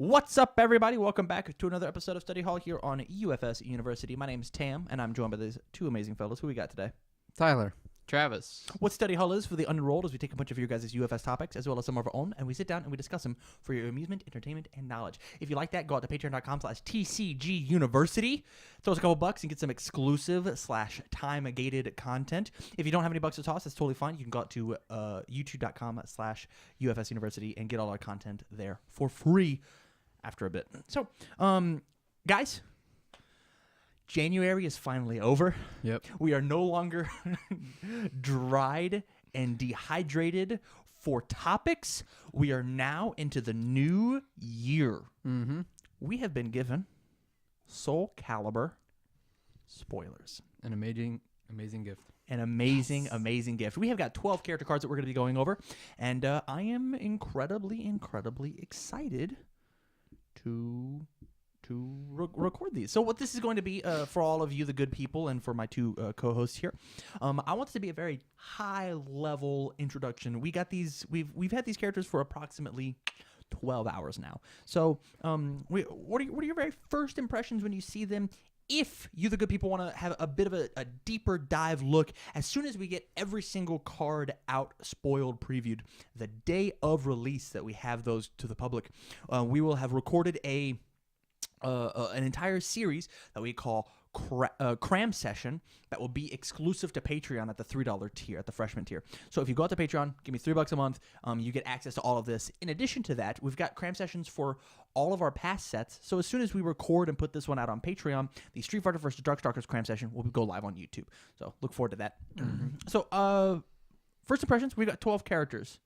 What's up, everybody? Welcome back to another episode of Study Hall here on UFSU University. My name is Tam, and I'm joined by these two amazing fellows. Who we got today? Tyler. Travis. What Study Hall is for the unenrolled is we take a bunch of your guys' UFS topics as well as some of our own, and we sit down and we discuss them for your amusement, entertainment, and knowledge. If you like that, go out to patreon.com/TCG University. Throw us a couple bucks and get some exclusive /time-gated content. If you don't have any bucks to toss, that's totally fine. You can go out to youtube.com/UFS University and get all our content there for free after a bit. So, guys, January is finally over. Yep. We are no longer dried and dehydrated for topics. We are now into the new year. Mm-hmm. We have been given Soul Calibur spoilers. An amazing gift. An amazing gift. We have got 12 character cards that we're going to be going over, and I am incredibly excited to record these. So what this is going to be for all of you, the good people, and for my two co-hosts here, I want this to be a very high-level introduction. We got these. We've had these characters for approximately 12 hours now. So, what are your very first impressions when you see them? If you, the good people, want to have a bit of a deeper dive look, as soon as we get every single card out, spoiled, previewed, the day of release that we have those to the public, we will have recorded an entire series that we call Cram Session that will be exclusive to Patreon at the $3 tier, at the freshman tier. So if you go out to Patreon, give me $3 a month, you get access to all of this. In addition to that, we've got Cram Sessions for all of our past sets. So as soon as we record and put this one out on Patreon, the Street Fighter vs. Darkstalkers Cram Session will go live on YouTube. So look forward to that. Mm-hmm. So first impressions, we've got 12 characters.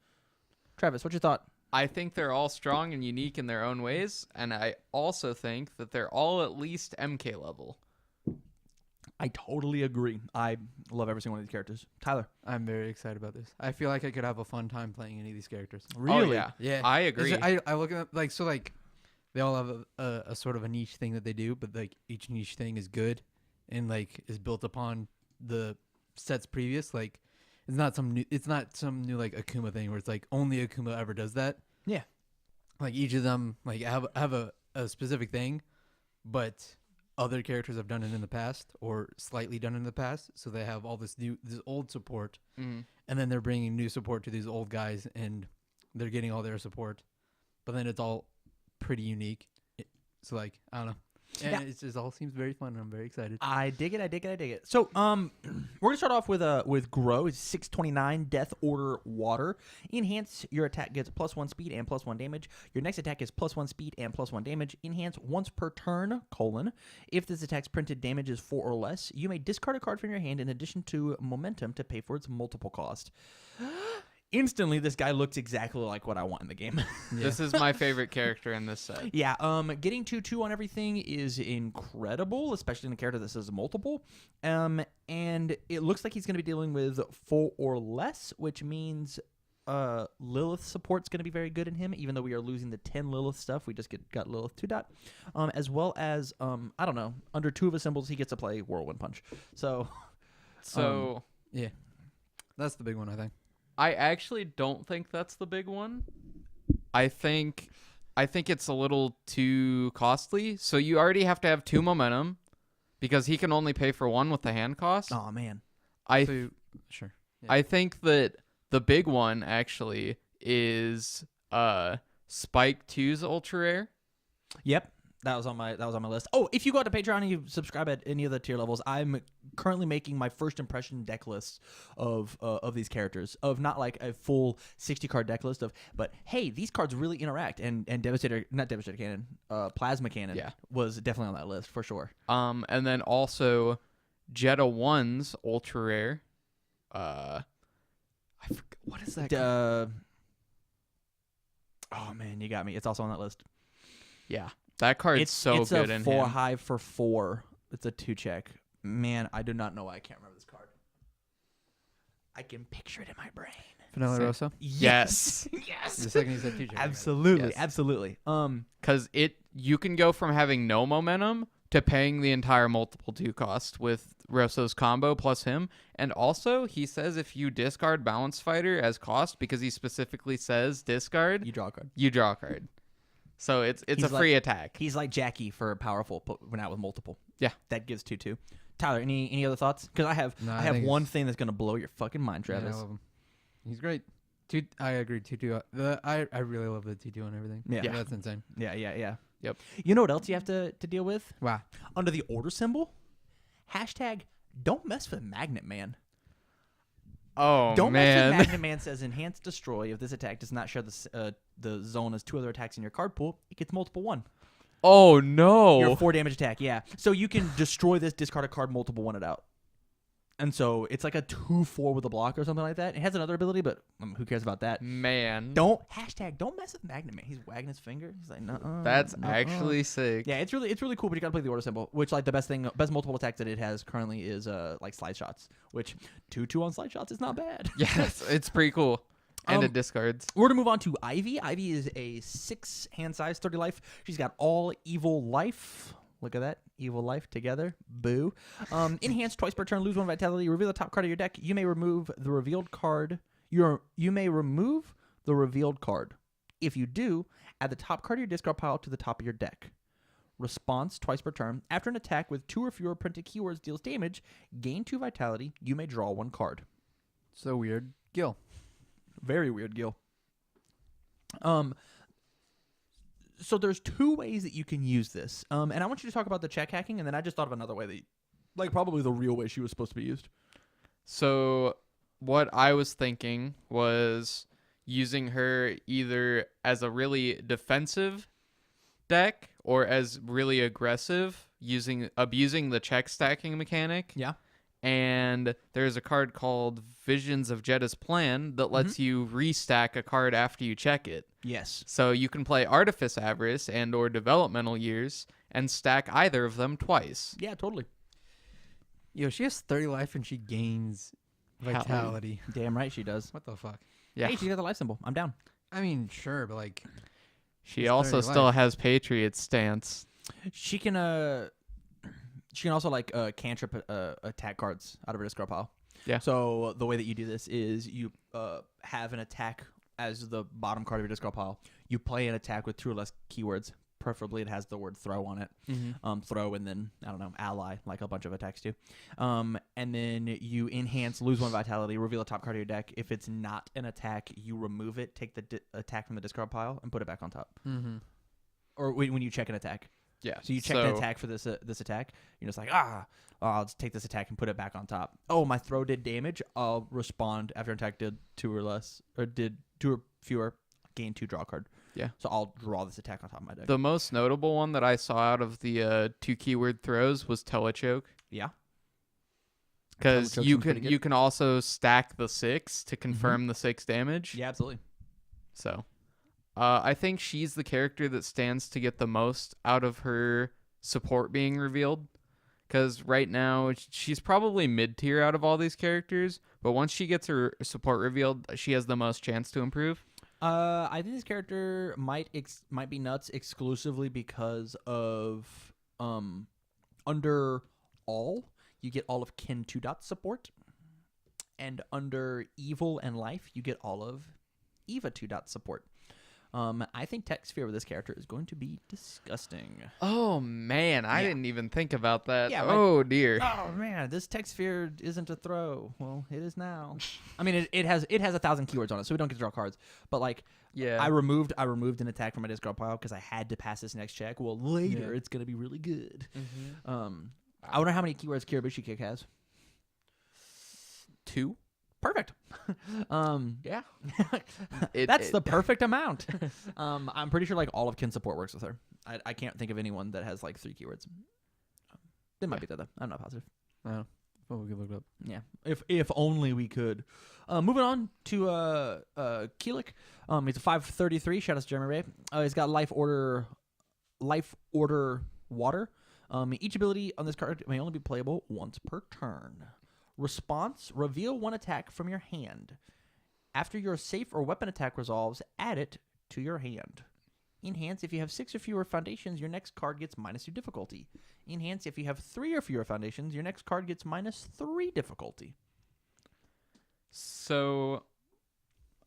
Travis, what's your thought? I think they're all strong and unique in their own ways, and I also think that they're all at least MK level. I totally agree. I love every single one of these characters. Tyler? I'm very excited about this. I feel like I could have a fun time playing any of these characters. Really? Oh, Yeah. I agree. I look at them, they all have a sort of a niche thing that they do, but each niche thing is good and is built upon the sets previous. It's not some new Akuma thing where it's only Akuma ever does that. Yeah. Each of them have a specific thing, but other characters have done it in the past or slightly done it in the past. So they have all this old support, and then they're bringing new support to these old guys, and they're getting all their support. But then it's all pretty unique. So I don't know. And yeah. it just all seems very fun, and I'm very excited. I dig it. So, we're gonna start off with Grow. It's 629 Death Order Water. Enhance, your attack gets +1 speed and +1 damage. Your next attack is +1 speed and +1 damage. Enhance once per turn, : if this attack's printed damage is 4 or less, you may discard a card from your hand in addition to momentum to pay for its multiple cost. Instantly, this guy looks exactly like what I want in the game. Yeah. This is my favorite character in this set. Yeah, getting 2/2 on everything is incredible, especially in a character that says multiple. And it looks like he's going to be dealing with 4 or less, which means Lilith support's going to be very good in him, even though we are losing the 10 Lilith stuff. We just got Lilith 2 dot. As well as, I don't know, under 2 of his symbols, he gets to play Whirlwind Punch. So yeah, that's the big one, I think. I actually don't think that's the big one. I think it's a little too costly. So you already have to have 2 momentum because he can only pay for 1 with the hand cost. Oh man. Sure. Yeah. I think that the big one actually is Spike 2's ultra rare. Yep. That was on my list. Oh, if you go out to Patreon and you subscribe at any of the tier levels, I'm currently making my first impression deck list of these characters. Of not like a full 60 card deck list but hey, these cards really interact. And Devastator Cannon, Plasma Cannon, was definitely on that list for sure. And then also Jetta 1's ultra rare. I forgot, what is that? Oh man, you got me. It's also on that list. Yeah. That card's so good in him. It's a 4 high for 4. It's a 2 check. Man, I do not know why I can't remember this card. I can picture it in my brain. Vanilla Rosa? Yes. Yes. The second you said 2 check. Absolutely. Yes. Absolutely. Because you can go from having no momentum to paying the entire multiple 2 cost with Roso's combo plus him. And also, he says if you discard Balance Fighter as cost, because he specifically says discard, You draw a card. you draw a card. So it's He's a free attack. He's like Jackie for powerful, but when out with multiple. Yeah. That gives 2/2. Tyler, any other thoughts? Because I have one thing that's gonna blow your fucking mind, Travis. Yeah, I love him. He's great. I agree. 2/2. I really love the 2/2 and everything. Yeah. That's insane. Yeah. Yep. You know what else you have to deal with? Wow. Under the order symbol, hashtag don't mess with Magnet Man. Oh, Don't mess man. with Magnet Man says enhance destroy. If this attack does not share the zone as 2 other attacks in your card pool, it gets multiple 1. Oh, no. Your 4 damage attack, yeah. So you can destroy this, discard a card, multiple 1 it out. And so it's like a 2/4 with a block or something like that. It has another ability, but who cares about that? Man. Don't mess with Magnet Man. He's wagging his finger. He's like, no. That's actually sick. Yeah, it's really cool, but you gotta play the order symbol, which like the best multiple attack that it has currently is like slide shots, which 2/2 on slide shots is not bad. Yes, it's pretty cool. And it discards. We're gonna move on to Ivy. Ivy is a 6 hand size, 30 life. She's got all evil life. Look at that. Evil life together. Boo. Enhance twice per turn, lose 1 vitality, reveal the top card of your deck. You may remove the revealed card. You may remove the revealed card. If you do, add the top card of your discard pile to the top of your deck. Response twice per turn. After an attack with 2 or fewer printed keywords deals damage, gain 2 vitality. You may draw 1 card. So weird. Gil. Very weird, Gil. So there's 2 ways that you can use this. And I want you to talk about the check hacking, and then I just thought of another way that, like, probably the real way she was supposed to be used. So what I was thinking was using her either as a really defensive deck or as really aggressive, abusing the check stacking mechanic. Yeah. And there's a card called Visions of Jetta's Plan that lets you restack a card after you check it. Yes. So you can play Artifice Avarice and or Developmental Years and stack either of them twice. Yeah, totally. Yo, she has 30 life and she gains vitality. Damn right she does. What the fuck? Yeah. Hey, she got the life symbol. I'm down. I mean, sure, but like, She also 30 still life. has Patriot stance. She can also like cantrip attack cards out of her discard pile. Yeah. So the way that you do this is you have an attack as the bottom card of your discard pile. You play an attack with 2 or less keywords. Preferably it has the word throw on it. Throw and then, I don't know, ally, like a bunch of attacks do. And then you enhance, lose 1 vitality, reveal a top card of your deck. If it's not an attack, you remove it, take the attack from the discard pile, and put it back on top. Or when you check an attack. Yeah. So you check an attack for this attack. You're just like, I'll just take this attack and put it back on top. Oh, my throw did damage. I'll respond after an attack did 2 or less, or did 2 or fewer, gain 2, draw a card. Yeah. So I'll draw this attack on top of my deck. The most notable one that I saw out of the 2 keyword throws was Telechoke. Yeah. Because Telechoke you seems pretty can good. you can also stack the 6 to confirm the 6 damage. Yeah, absolutely. So, I think she's the character that stands to get the most out of her support being revealed. Because right now, she's probably mid-tier out of all these characters. But once she gets her support revealed, she has the most chance to improve. I think this character might be nuts exclusively because of under all you get all of Kin 2 dot support, and under evil and life you get all of Eva 2 dot support. I think Tech Sphere with this character is going to be disgusting. Oh man, I Yeah. didn't even think about that. Yeah, oh dear. Oh man, this Tech Sphere isn't a throw. Well, it is now. I mean, it has 1,000 keywords on it, so we don't get to draw cards. But like, Yeah. I removed an attack from my discard pile because I had to pass this next check. Well, later Yeah. it's gonna be really good. Mm-hmm. I wonder how many keywords Kirabushi Kick has. 2. Perfect. Yeah. That's the perfect amount. I'm pretty sure like all of Kin support works with her. I can't think of anyone that has like 3 keywords. They might be there though. I'm not positive. I don't know. Well, we could look it up. Yeah, if only we could. Moving on to Keelik. He's a 533. Shout out to Jeremy Ray. He's got life order water. Each ability on this card may only be playable once per turn. Response: reveal 1 attack from your hand. After your safe or weapon attack resolves, add it to your hand. Enhance: if you have 6 or fewer foundations, your next card gets -2 difficulty. Enhance: if you have 3 or fewer foundations, your next card gets -3 difficulty. So,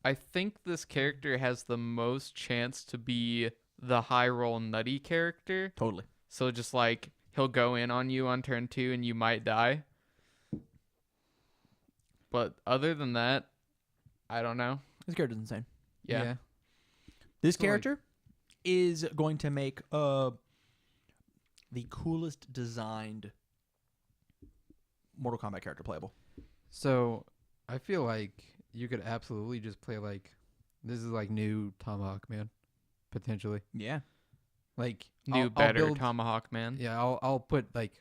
I think this character has the most chance to be the high roll nutty character. Totally. So just like he'll go in on you on turn 2 and you might die. But other than that, I don't know. This character's insane. Yeah. This So, like- character is going to make the coolest designed Mortal Kombat character playable. So I feel like you could absolutely just play like this is like new Tomahawk Man, potentially. Yeah. Like New I'll better build- Tomahawk Man. Yeah, I'll put like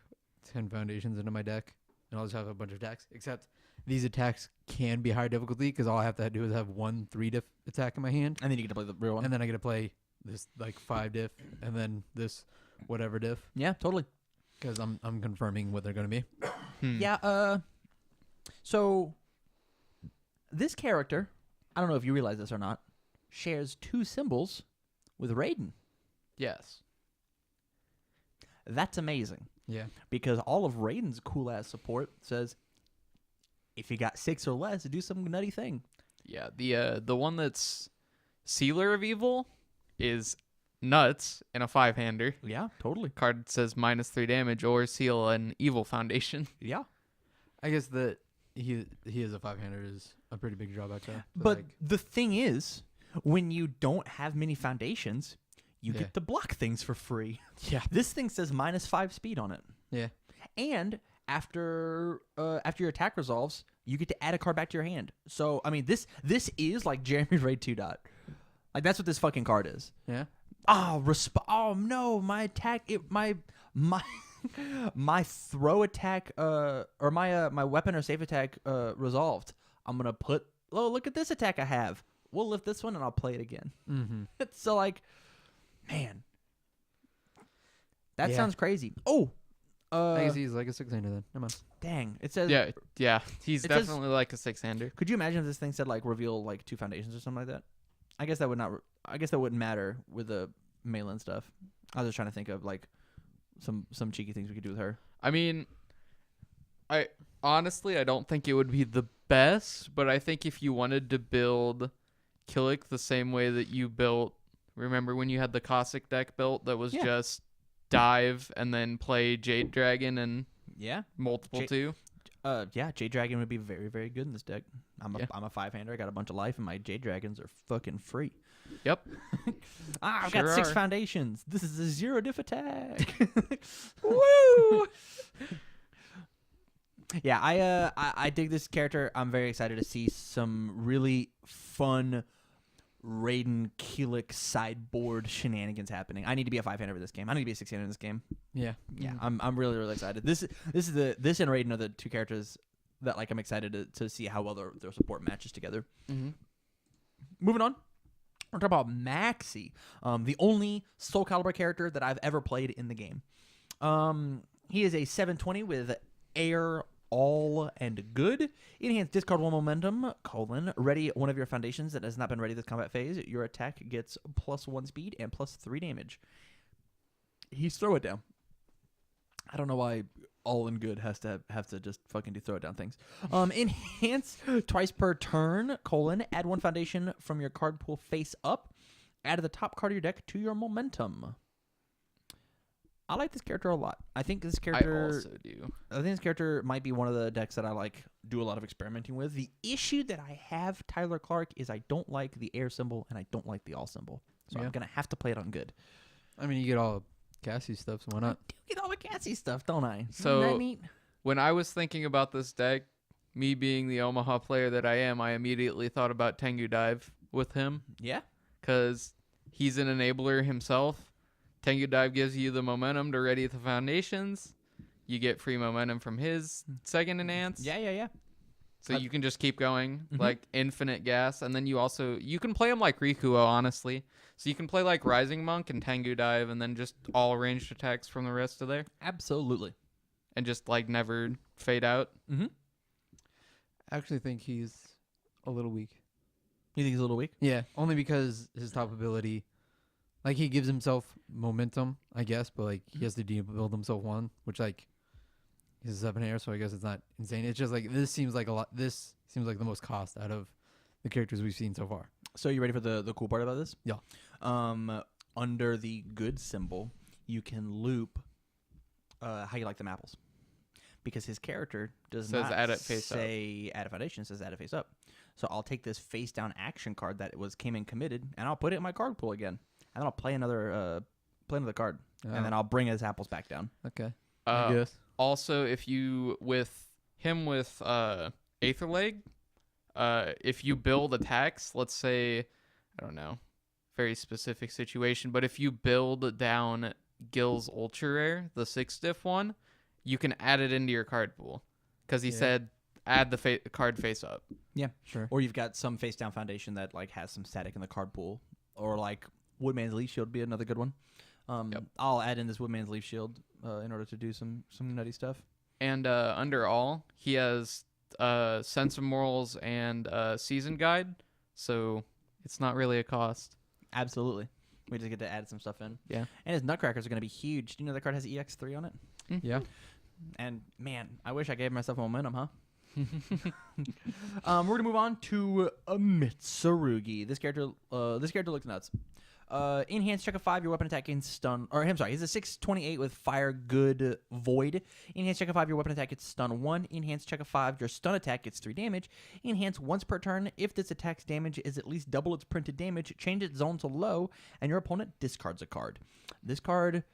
10 foundations into my deck, and I'll just have a bunch of attacks. Except these attacks can be higher difficulty because all I have to do is have 1 3 diff attack in my hand, And then you get to play the real one. and then I get to play this like 5 diff, and then this whatever diff Yeah, totally. because I'm confirming what they're gonna be. Yeah, so this character, I don't know if you realize this or not, shares 2 symbols with Raiden. Yes. That's amazing Yeah, because all of Raiden's cool ass support says if you got 6 or less, do some nutty thing. Yeah. The one that's Sealer of Evil is nuts in a 5-hander. Yeah, totally. Card says -3 damage or seal an evil foundation. Yeah. I guess that he is a 5-hander is a pretty big drawback though. But like, the thing is, when you don't have many foundations, you Yeah. get to block things for free. Yeah. This thing says -5 speed on it. yeah, And after your attack resolves, you get to add a card back to your hand. So I mean, this is like Jeremy Raid 2 dot. Like that's what this fucking card is. yeah. Oh no, my attack my my throw attack or my weapon or safe attack resolved. I'm gonna put look at this attack I have. We'll lift this one and I'll play it again. Mm-hmm. So like, man, that Yeah. sounds crazy. Oh, I guess he's like a 6-hander then. Never mind. dang! It says Yeah. He's It says- definitely like a 6-hander. Could you imagine if this thing said like reveal like 2 foundations or something like that? I guess that would not. I guess that wouldn't matter with the Malin stuff. I was just trying to think of like some cheeky things we could do with her. I mean, I don't think it would be the best, but I think if you wanted to build Killick the same way that you built, remember when you had the Cossack deck built that was Yeah. just dive and then play Jade Dragon and Yeah. multiple too? Yeah. Jade Dragon would be very very good in this deck. I'm a Yeah. 5-hander. I got a bunch of life, and my Jade Dragons are fucking free. Yep. I've Sure got 6 are. foundations. This is a 0 diff attack. Woo! Yeah, I dig this character. I'm very excited to see some really fun Raiden Keelik sideboard shenanigans happening. I need to be a 5-hander for this game. I need to be a 6-hander in this game. Yeah, Yeah, I'm really really excited. This and Raiden are the 2 characters that like I'm excited to see how well their support matches together. Mm-hmm. Moving on. We're talking about Maxi, the only Soul Calibur character that I've ever played in the game. He is a 720 with air, all, and good. Enhanced discard 1 momentum, ready one of your foundations that has not been ready this combat phase. Your attack gets +1 speed and +3 damage. He's throw it down. I don't know why all and good has to have to just fucking do throw it down things. Enhance twice per turn, add 1 foundation from your card pool face up. Add the top card of your deck to your momentum. I like this character a lot. I think this I character also do. I think this character might be one of the decks that I like do a lot of experimenting with. The issue that I have, Tyler Clark, is I don't like the air symbol and I don't like the all symbol. So Yeah. I'm gonna have to play it on good. I mean you get all Cassie stuff, so why not? I do get all the Cassie stuff, don't I? So- Isn't that neat? When I was thinking about this deck, me being the Omaha player that I am, I immediately thought about Tengu Dive with him Yeah. because he's an enabler himself. Tengu Dive gives you the momentum to ready the foundations. You get free momentum from his second enhance. Yeah. So you can just keep going Mhm. like infinite gas, and then you can play him like Rikuo, honestly. So you can play like Rising Monk and Tengu Dive, and then just all ranged attacks from the rest of there, Absolutely. and just like never fade out. Mm-hmm. I actually think he's a little weak. You think he's a little weak? Yeah, only because his top ability, like he gives himself momentum, I guess, but like he has to build himself 1, which like he's a 7-hander, so I guess it's not insane. It's just like this seems like a lot. This seems like the most cost out of the characters we've seen so far. So you ready for the cool part about this? Yeah. under the good symbol, you can loop how you like them apples. Because his character does Says not add it face up. say add a foundation, it says add it face up. So I'll take this face down action card that came in committed, and I'll put it in my card pool again. And then I'll play another card. And then I'll bring his apples back down. Okay. I Uh, guess. also, if you with Aether Leg, if you build attacks, let's say, I don't know, very specific situation, but if you build down Gil's Ultra Rare, the 6-diff one, you can add it into your card pool because he said add the card face up. Yeah, Sure. or you've got some face down foundation that like has some static in the card pool, or like Woodman's Leaf Shield would be another good one. I'll add in this Woodman's Leaf Shield in order to do some nutty stuff. And under all, he has Sense of Morals and Season Guide, so it's not really a cost. Absolutely, we just get to add some stuff in. Yeah. And his Nutcrackers are going to be huge. Do you know that card has EX3 on it? Yeah. And man, I wish I gave myself momentum, huh? We're gonna move on to Mitsurugi. This character looks nuts. Enhanced check of 5, your weapon attack gets stun. Or I'm sorry, he's a 628 with Fire Good Void. Enhanced check of 5, your weapon attack gets stun 1. Enhanced check of 5, your stun attack gets 3 damage. Enhanced once per turn. If this attack's damage is at least double its printed damage, change its zone to low, and your opponent discards a card. This card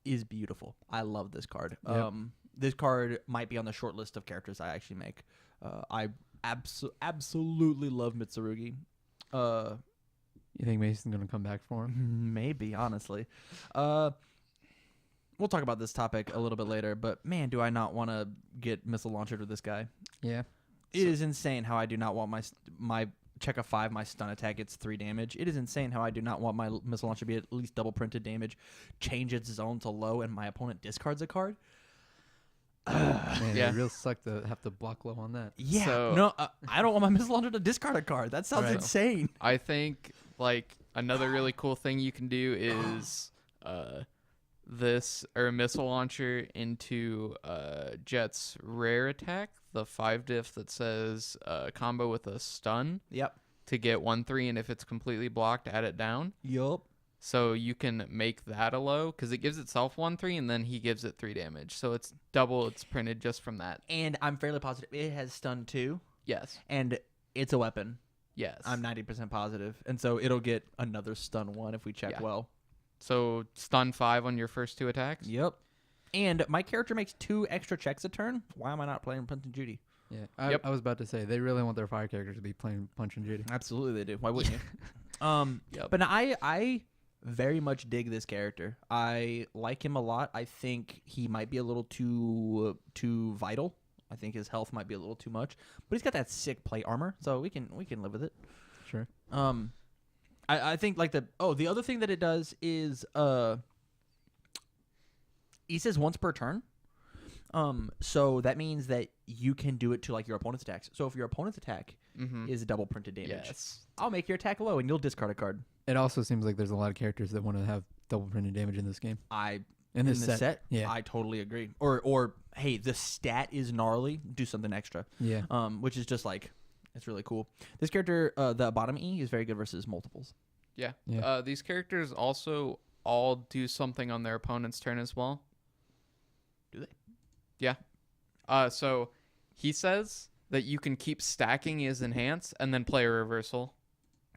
is beautiful. I love this card. Yep. This card might be on the short list of characters I actually make. I absolutely love Mitsurugi. You think Mason's gonna come back for him? Maybe, honestly. We'll talk about this topic a little bit later, but man, do I not want to get missile launcher to this guy. Yeah. It is insane how I do not want my check of 5, my stun attack gets 3 damage. It is insane how I do not want my missile launcher to be at least double printed damage, change its zone to low, and my opponent discards a card. Man, Yeah. it real suck to have to block low on that. Yeah, So- no, I don't want my missile launcher to discard a card. That sounds Right. insane. I think like another really cool thing you can do is this or missile launcher into Jet's rare attack, the 5-diff that says combo with a stun Yep. to get 1/3, and if it's completely blocked, add it down. Yup. So you can make that a low because it gives itself 1/3, and then he gives it 3 damage. So it's double. It's printed just from that. And I'm fairly positive it has stun too, Yes. and it's a weapon. Yes. I'm 90% positive, and so it'll get another stun 1 if we check Yeah. well. So stun 5 on your first 2 attacks. Yep. And my character makes 2 extra checks a turn. Why am I not playing Punch and Judy? Yeah. Yep. I was about to say they really want their fire characters to be playing Punch and Judy. Absolutely, they do. Why wouldn't you? Yep. But I very much dig this character. I like him a lot. I think he might be a little too vital. I think his health might be a little too much. But he's got that sick plate armor, so we can live with it. Sure. I think like the other thing that it does is he says once per turn. So that means that you can do it to like your opponent's attacks. So if your opponent's attack is a double printed damage, Yes. I'll make your attack low and you'll discard a card. It also seems like there's a lot of characters that want to have double printed damage in this game. In this set. Yeah. I totally agree. Or hey, the stat is gnarly. Do something extra. Yeah. Which is just like it's really cool. This character, the bottom E, is very good versus multiples. Yeah. Yeah. These characters also all do something on their opponent's turn as well. Do they? Yeah. So he says that you can keep stacking his enhance and then play a reversal,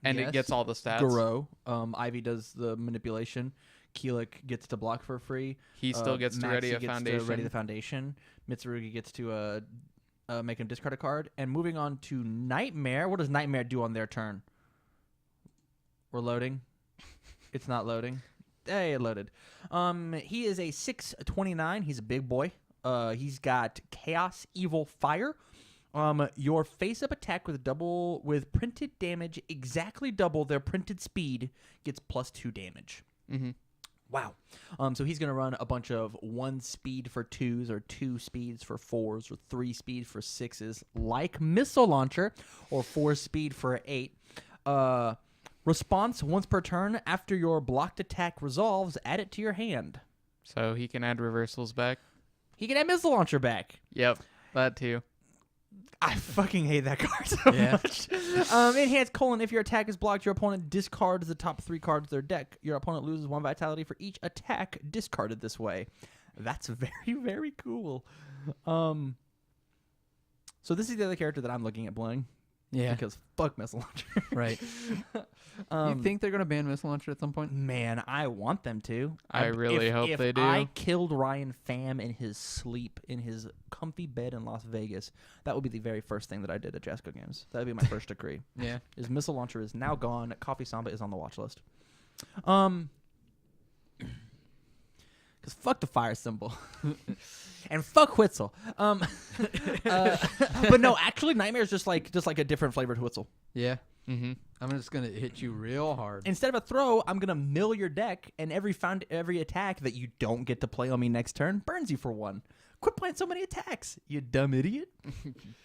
and Yes. it gets all the stats. Garo. Ivy does the manipulation. Keelik gets to block for free. He still gets to Maxi ready a gets foundation. To ready the foundation. Mitsurugi gets to make him discard a card. And moving on to Nightmare. What does Nightmare do on their turn? We're loading. It's not loading. Hey, it loaded. He is a 629. He's a big boy. He's got Chaos Evil Fire. Your face-up attack with printed damage exactly double their printed speed gets +2 damage. Mm-hmm. Wow. So he's going to run a bunch of 1 speed for 2s or 2 speeds for 4s or 3 speed for 6s like Missile Launcher or 4 speed for 8. Response once per turn after your blocked attack resolves, add it to your hand. So he can add reversals back. He can add Missile Launcher back. Yep. That too. I fucking hate that card so Yeah. much. Enhanced : if your attack is blocked, your opponent discards the top 3 cards of their deck. Your opponent loses 1 vitality for each attack discarded this way. That's very, very cool. So this is the other character that I'm looking at playing. Yeah. Because fuck Missile Launcher. Right. You think they're gonna ban Missile Launcher at some point? Man, I want them to. I really hope if they do. I killed Ryan Pham in his sleep, in his comfy bed in Las Vegas, that would be the very first thing that I did at Jasco Games. That would be my first decree. Yeah. Is Missile Launcher is now gone. Coffee Samba is on the watch list. Because fuck the fire symbol. And fuck Whitzel. But no, actually, Nightmare is just like a different flavored Whitzel. Yeah. Mm-hmm. I'm just gonna hit you real hard. Instead of a throw, I'm gonna mill your deck, and every attack that you don't get to play on me next turn burns you for 1. Quit playing so many attacks, you dumb idiot.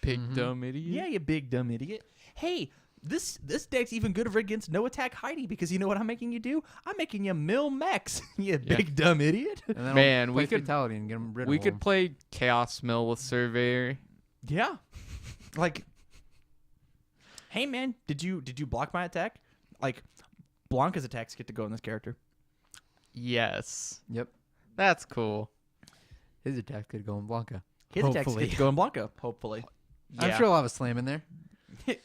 Big dumb idiot. Yeah, you big dumb idiot. Hey, this deck's even good against no attack Heidi, because you know what I'm making you do? I'm making you mill mechs, you big dumb idiot. And then I'll Man, we play could- fatality and get them rid We of could them. play Chaos Mill with Surveyor. Yeah. Like, hey man, did you block my attack? Like, Blanca's attacks get to go in this character. Yes. Yep. That's cool. His attack could go in Blanca. His attacks Hopefully. get to go in Blanca, hopefully. Yeah. I'm sure I'll have a slam in there.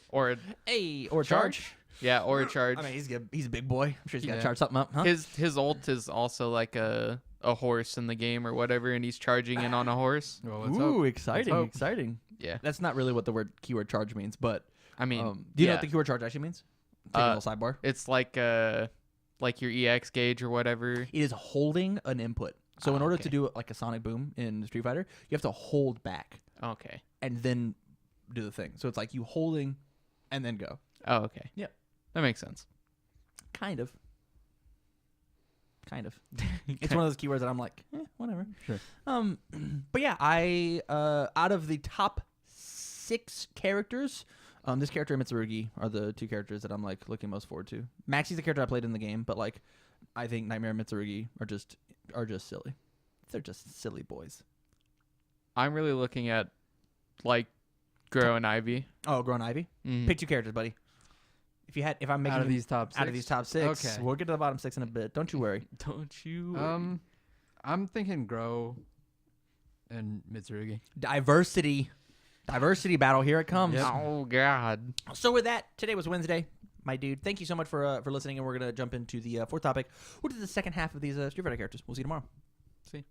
Or Hey, or charge. yeah, or a charge. I mean, he's a big boy. I'm sure he's got to Yeah. charge something up, huh? His ult is also like a horse in the game or whatever, and he's charging in on a horse. Well, let's Ooh, hope. exciting, hope. exciting. Yeah. That's not really what the keyword charge means, but I mean, do you know yeah. what the keyword charge actually means? Take a little sidebar. It's like your EX gauge or whatever. It is holding an input. So in order to okay. do it like a Sonic Boom in Street Fighter, you have to hold back Okay. and then do the thing. So it's like you holding and then go. Oh, okay. Yeah. That makes sense. Kind of. It's one of those keywords that I'm like, whatever. Sure. But yeah, I out of the top 6 characters, this character and Mitsurugi are the 2 characters that I'm like looking most forward to. Maxi's the character I played in the game, but like I think Nightmare and Mitsurugi are just silly. They're just silly boys. I'm really looking at like Grow and Ivy. Oh, Grown Ivy. Mhm. Pick 2 characters, buddy. If I'm making Out of them- these top 6. out of these top 6, Okay. we'll get to the bottom 6 in a bit. Don't you worry. Don't you? I'm thinking Grow and Mitsurugi. Diversity battle. Here it comes. Yep. Oh God. So with that, today was Wednesday, my dude. Thank you so much for listening, and we're gonna jump into the 4th topic, which is the second half of these Street Fighter characters. We'll see you tomorrow. See.